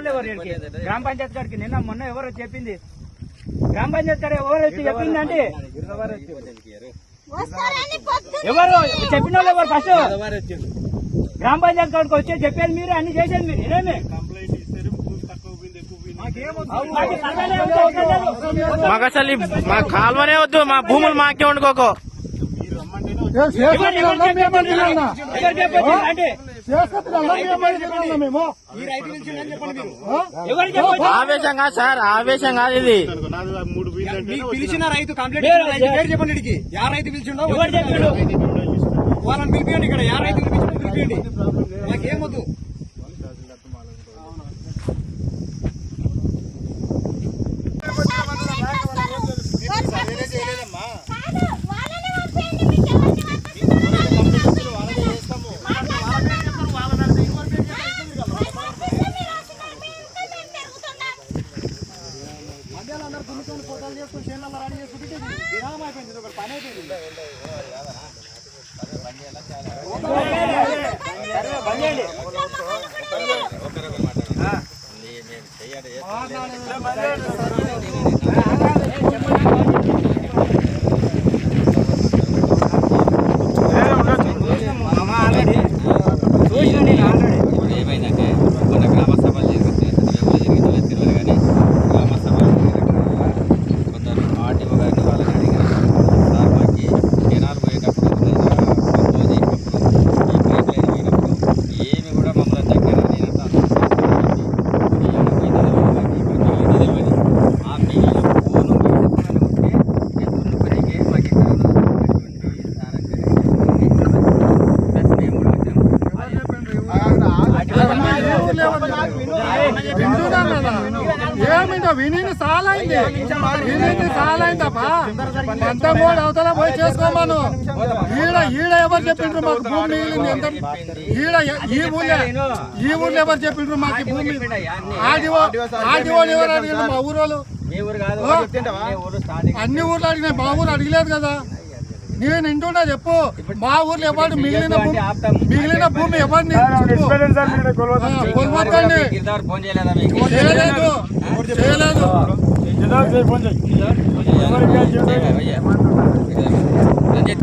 వాళ్ళు ఎవరు గ్రామ పంచాయతీ కాడికి నిన్న మొన్న ఎవరు చెప్పింది గ్రామ పంచాయతీ కాడ ఎవరు వచ్చి చెప్పిందంటే ఎవరు చెప్పిన వాళ్ళు ఎవరు ఫస్ట్ గ్రామ పంచాయతీ కాడికి వచ్చి చెప్పేది మీరు అన్ని చేసేది మీరు ఇదేమి మాకు అసలు మా కాలువనే వద్దు మా భూములు మాకే వండుకోకో ఆవేశంగా సార్ ఆవేశం కాదు ఇది పిలిచిన రైతు కంప్లైంట్ చెప్పండి యా రైతు పిలిచిండో వాళ్ళని పిలిపియండి ఇక్కడ యా రైతు పిలిపియండి మాకేమొద్దు అందరూ దున్నుకొని ఫోటోలు చేసుకుని చేనులలో రెడీ చేసుకుంటే విరామం అయిపోయింది ఒక పని అయిపోయింది ఏమైందంటే మన గ్రామ సభలు జరిగితే జరిగిందో తెలియదు కానీ గ్రామ సభలు కొందరు ఆర్టీఓ గారిని వాళ్ళని అడిగిన సార్ మాకి కెనాల్ పోయేటప్పుడు కంపోజ్ అయినప్పుడు ఈ పైప్ లైన్ పోయినప్పుడు ఏమి కూడా మమ్మల్ని దగ్గర నేనంతా ఆ మిగిలిన ఫోను ఉంటే దున్నుకునేకి మాకు ఎక్కడ ఏమిటో విని సాలైందప్పా అంత కూడా అవతల పోయి చేసుకోమను ఈడ ఎవరు చెప్పిండ్రు మాకు భూమి మిగిలింది ఎంత ఈడ ఈ ఊళ్ళో ఎవరు చెప్పిండ్రు మాకు భూమి ఆదివాళ్ళు ఎవరు అడిగారు మా ఊరోళ్ళు అన్ని ఊర్లు అడిగినాయి మా ఊరు అడిగలేదు కదా నేను ఇంటుంటా చెప్పు మా ఊర్లో ఎవరు మిగిలిన భూమి ఎవరిని కొలవద్దండి చేయలేదు